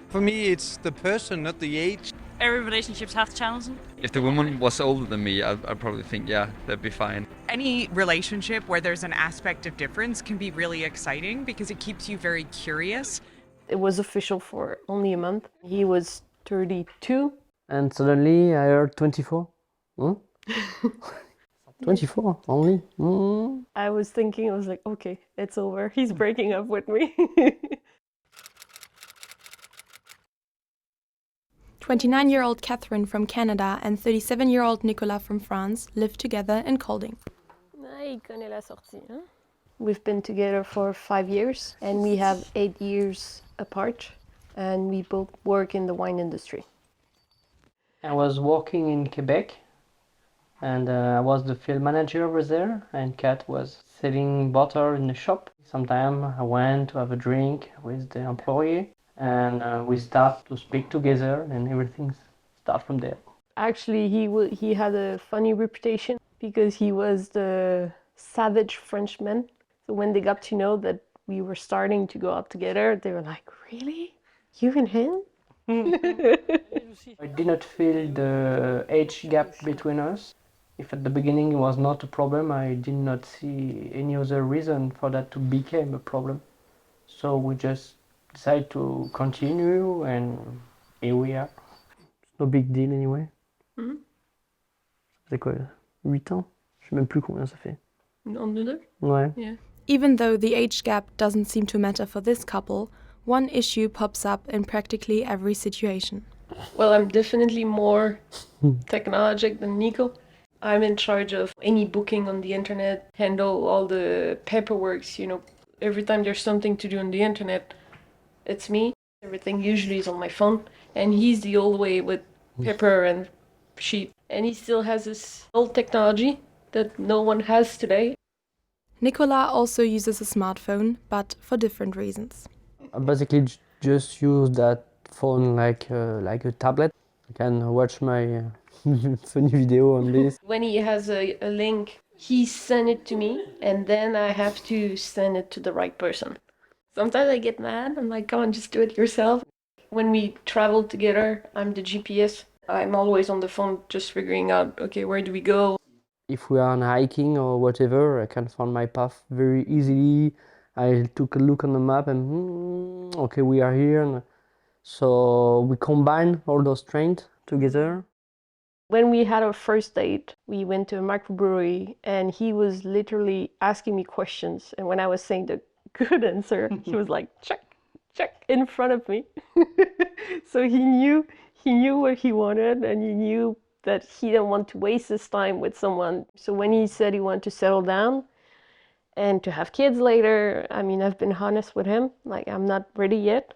For me, it's the person, not the age. Every relationship's half challenging. If the woman was older than me, I'd probably think, yeah, that'd be fine. Any relationship where there's an aspect of difference can be really exciting because it keeps you very curious. It was official for only a month. He was 32. And suddenly I heard 24. 24 only? I was thinking, I was like, okay, it's over. He's breaking up with me. 29-year-old Catherine from Canada and 37-year-old Nicolas from France live together in Kolding. We've been together for 5 years and we have 8 years apart, and we both work in the wine industry. I was working in Quebec and I was the field manager over there, and Kat was selling bottle in the shop. Sometimes I went to have a drink with the employee and we start to speak together and everything starts from there. Actually, he had a funny reputation because he was the savage Frenchman. So when they got to know that we were starting to go out together, they were like, really? You and him? I did not feel the age gap between us. If at the beginning it was not a problem, I did not see any other reason for that to become a problem. So we just decided to continue and here we are. No big deal anyway. C'est quoi, 8 ans? Je sais même plus combien ça fait. Ouais. Yeah. Even though the age gap doesn't seem to matter for this couple, one issue pops up in practically every situation. Well, I'm definitely more technologic than Nico. I'm in charge of any booking on the internet, handle all the paperwork, every time there's something to do on the internet, it's me. Everything usually is on my phone, and he's the old way with paper and sheet. And he still has this old technology that no one has today. Nicolas also uses a smartphone, but for different reasons. I basically just use that phone like a tablet. I can watch my funny video on this. When he has a link, he sends it to me, and then I have to send it to the right person. Sometimes I get mad. I'm like, come on, just do it yourself. When we travel together, I'm the GPS. I'm always on the phone just figuring out, okay, where do we go? If we are on hiking or whatever, I can find my path very easily. I took a look on the map and okay, we are here. And so we combine all those strengths together. When we had our first date, we went to a microbrewery and he was literally asking me questions. And when I was saying the good answer, he was like, check, check, in front of me. So he knew what he wanted, and he knew that he didn't want to waste his time with someone. So when he said he wanted to settle down and to have kids later, I mean, I've been honest with him. Like, I'm not ready yet,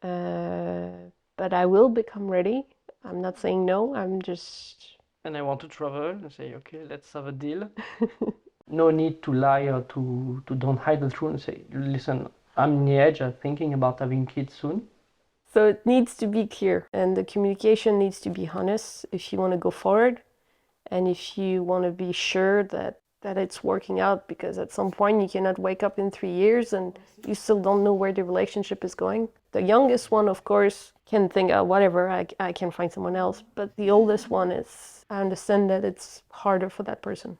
but I will become ready. I'm not saying no, I'm just... And I want to travel and say, okay, let's have a deal. No need to lie or to don't hide the truth and say, listen, I'm on the edge, I'm thinking about having kids soon. So it needs to be clear, and the communication needs to be honest if you want to go forward, and if you want to be sure that it's working out, because at some point you cannot wake up in 3 years and you still don't know where the relationship is going. The youngest one, of course, can think, oh, whatever, I can find someone else. But the oldest one is, I understand that it's harder for that person.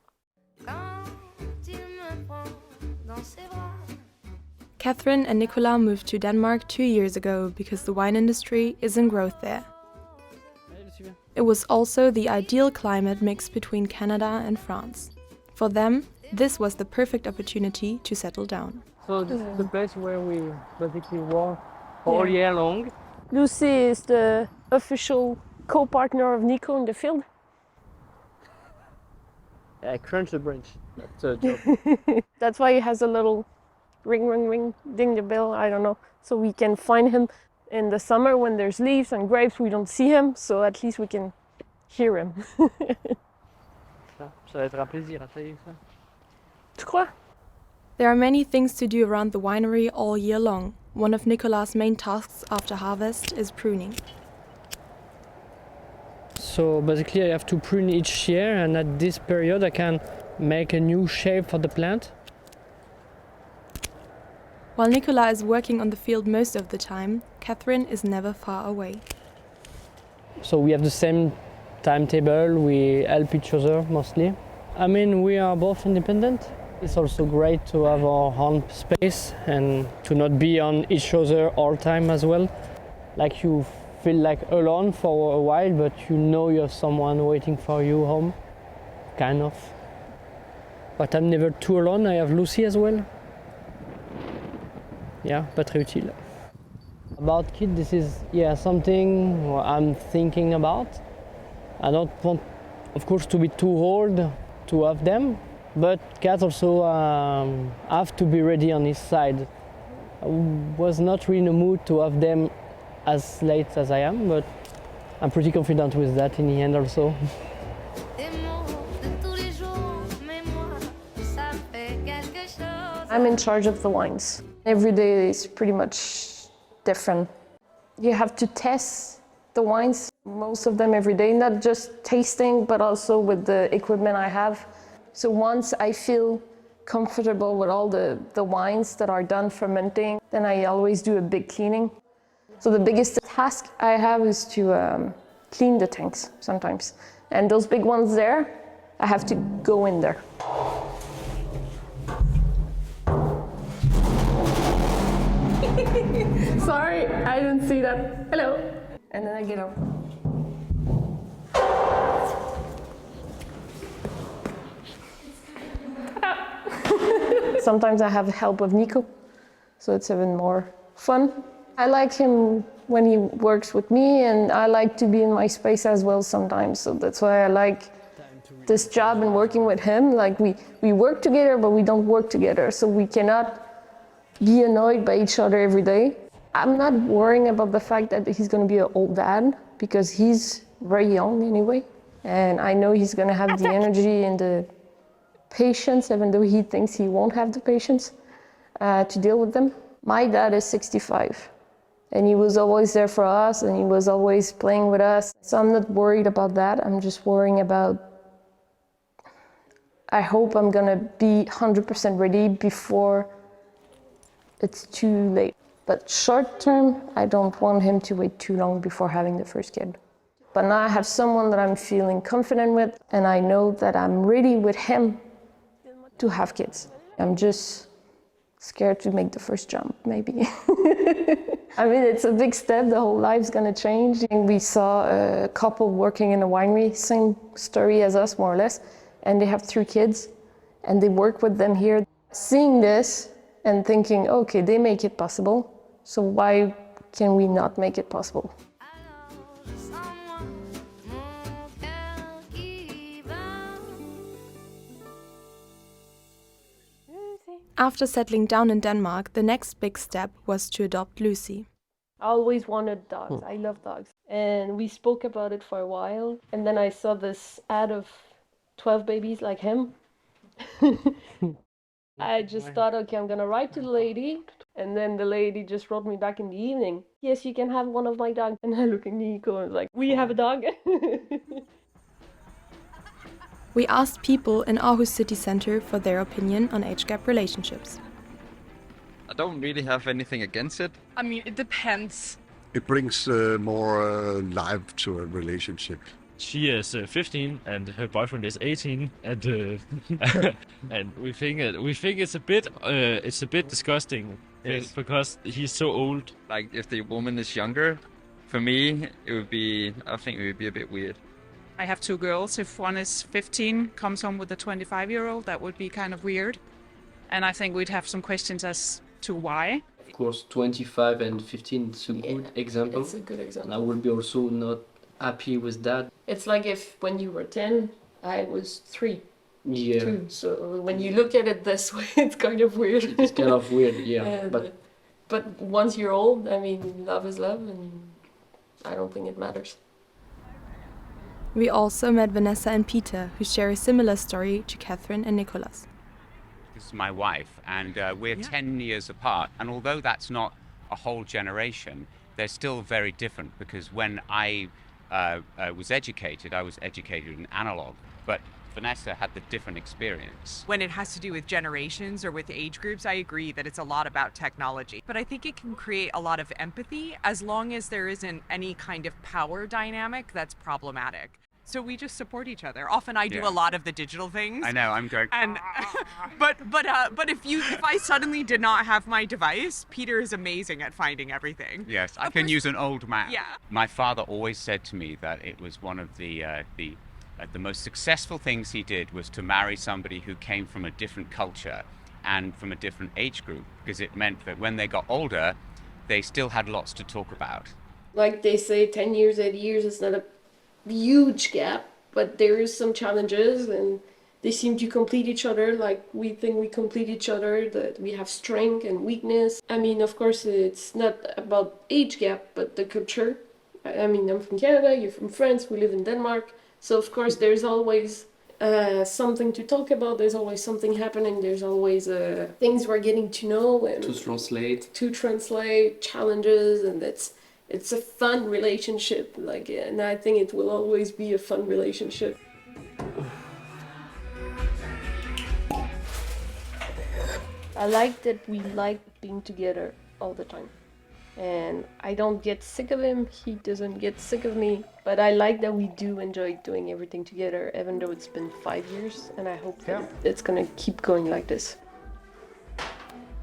Catherine and Nicolas moved to Denmark 2 years ago because the wine industry is in growth there. It was also the ideal climate mix between Canada and France. For them, this was the perfect opportunity to settle down. So this is the place where we basically work all year long. Lucy is the official co-partner of Nico in the field. I crunch the branch. That's a job. That's why he has a little ring, ring, ring, ding the bell, I don't know. So we can find him in the summer when there's leaves and grapes, we don't see him, so at least we can hear him. Ça va être un plaisir à tailler ça. Tu crois? There are many things to do around the winery all year long. One of Nicolas' main tasks after harvest is pruning. So basically I have to prune each year, and at this period I can make a new shape for the plant. While Nicolas is working on the field most of the time, Catherine is never far away. So we have the same timetable, we help each other mostly. I mean, we are both independent. It's also great to have our own space and to not be on each other all the time as well. Like you feel like alone for a while, but you know you have someone waiting for you home, kind of. But I'm never too alone, I have Lucy as well. Yeah, pas très utile. About kids, this is something I'm thinking about. I don't want, of course, to be too old to have them, but cats also have to be ready on his side. I was not really in the mood to have them as late as I am, but I'm pretty confident with that in the end also. I'm in charge of the wines. Every day is pretty much different. You have to test the wines, most of them every day, not just tasting, but also with the equipment I have. So once I feel comfortable with all the wines that are done fermenting, then I always do a big cleaning. So the biggest task I have is to clean the tanks sometimes. And those big ones there, I have to go in there. Sorry, I didn't see that. Hello. And then I get up. Sometimes I have help of Nico, so it's even more fun. I like him when he works with me, and I like to be in my space as well sometimes. So that's why I like this job and working with him. Like we work together, but we don't work together. So we cannot be annoyed by each other every day. I'm not worrying about the fact that he's going to be an old dad, because he's very young anyway. And I know he's going to have the energy and the patience, even though he thinks he won't have the patience to deal with them. My dad is 65, and he was always there for us, and he was always playing with us. So I'm not worried about that. I'm just worrying about, I hope I'm gonna be 100% ready before it's too late. But short term, I don't want him to wait too long before having the first kid. But now I have someone that I'm feeling confident with, and I know that I'm ready with him to have kids. I'm just scared to make the first jump, maybe. I mean, it's a big step, the whole life's gonna change. And we saw a couple working in a winery, same story as us, more or less, and they have 3 kids, and they work with them here. Seeing this and thinking, okay, they make it possible, so why can we not make it possible? After settling down in Denmark, the next big step was to adopt Lucy. I always wanted dogs. I love dogs. And we spoke about it for a while. And then I saw this ad of 12 babies like him. I just thought, okay, I'm going to write to the lady. And then the lady just wrote me back in the evening. Yes, you can have one of my dogs. And I look at Nico and was like, we have a dog. We asked people in Aarhus city centre for their opinion on age gap relationships. I don't really have anything against it. I mean, it depends. It brings more life to a relationship. She is 15 and her boyfriend is 18, and and we think it's a bit disgusting. Yes. Because he's so old. Like if the woman is younger, for me I think it would be a bit weird. I have 2 girls. If one is 15, comes home with a 25-year-old, that would be kind of weird. And I think we'd have some questions as to why. Of course, 25 and 15 is a good example. It's a good example. And I would be also not happy with that. It's like if when you were 10, I was 3. Yeah. 2. So when you look at it this way, it's kind of weird. It's kind of weird, yeah. But once you're old, I mean, love is love, and I don't think it matters. We also met Vanessa and Peter, who share a similar story to Catherine and Nicolas. This is my wife, and we're 10 years apart. And although that's not a whole generation, they're still very different, because when I was educated in analog. But Vanessa had the different experience. When it has to do with generations or with age groups, I agree that it's a lot about technology. But I think it can create a lot of empathy as long as there isn't any kind of power dynamic that's problematic. So we just support each other. Often I do a lot of the digital things. I know, I'm going. And but if I suddenly did not have my device, Peter is amazing at finding everything. Yes, I can use an old map. Yeah. My father always said to me that it was one of the most successful things he did was to marry somebody who came from a different culture and from a different age group, because it meant that when they got older, they still had lots to talk about. Like they say, 10 years, 8 years is not a huge gap, but there is some challenges and they seem to complete each other. Like we think we complete each other, that we have strength and weakness. I mean, of course, it's not about age gap, but the culture. I mean, I'm from Canada, you're from France, we live in Denmark. So of course there's always something to talk about, there's always something happening, there's always things we're getting to know and to translate challenges, and it's a fun relationship, like, and I think it will always be a fun relationship. I like that we like being together all the time. And I don't get sick of him, he doesn't get sick of me. But I like that we do enjoy doing everything together, even though it's been 5 years, and I hope that it's gonna keep going like this.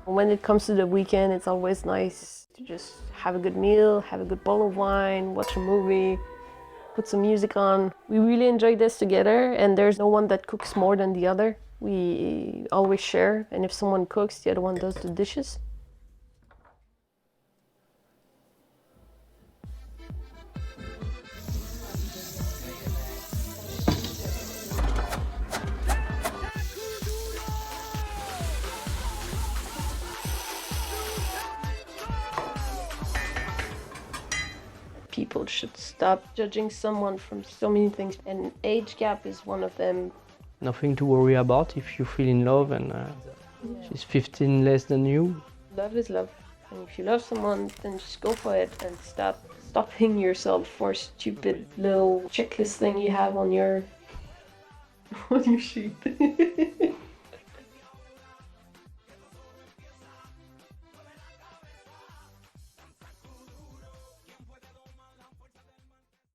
When it comes to the weekend, it's always nice to just have a good meal, have a good bottle of wine, watch a movie, put some music on. We really enjoy this together, and there's no one that cooks more than the other. We always share, and if someone cooks, the other one does the dishes. People should stop judging someone from so many things, and age gap is one of them. Nothing to worry about if you feel in love and she's 15 less than you. Love is love, and if you love someone, then just go for it and stop stopping yourself for a stupid little checklist thing you have on your sheet.